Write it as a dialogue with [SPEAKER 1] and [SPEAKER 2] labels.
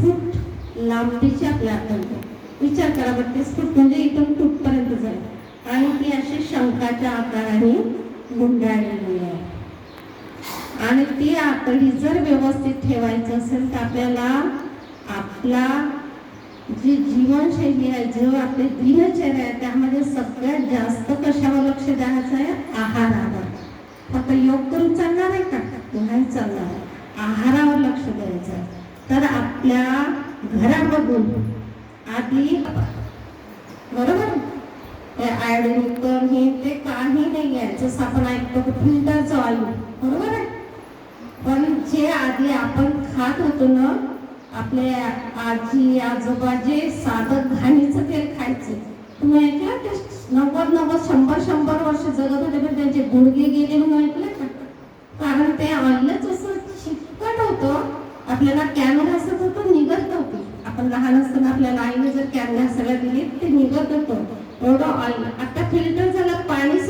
[SPEAKER 1] फूट लांबीची आपल्या आतंक. विचार करा, 32 फूट म्हणजे इथून कुठपर्यंत जाईल. आणि ती अशी शंखाच्या आकाराने गुंडाळलेली आहे. आणि ती आतडी जर व्यवस्थित ठेवायचं असेल तर आपल्याला आपला जी जीवनशैली आहे, जो आपली दिनचर्या आहे, त्यामध्ये सगळ्यात जास्त कशावर लक्ष द्यायचं आहे? आहारावर. फक्त योग करून चालणार आहे का? नाही चालणार आहे. आहारावर लक्ष द्यायचं आहे. तर आपल्या घरामधून आधी बरोबर आयोडीनयुक्त हे ते काही नाही आहे. जसं आपण ऐकतो की फिल्टरचं ऑइल, बरोबर आहे. पण जे आधी आपण खात होतो ना, आपले आजी आजोबा जे साधं घाणीचं तेल खायचे, तुम्ही ऐकलं? ते 90-90 100 वर्ष जगत होते, पण त्यांचे गुडघे गेले म्हणून ऐकलं का? कारण ते ऑइलच असं चिकट होतं. आपल्याला कॅन घासत होतं, निघत नव्हती. आपण लहान असताना आपल्याला आईने जर कॅन घासायला दिली ते निघत होतं, एवढं ऑइल. आता फिल्टर झालं, पाणी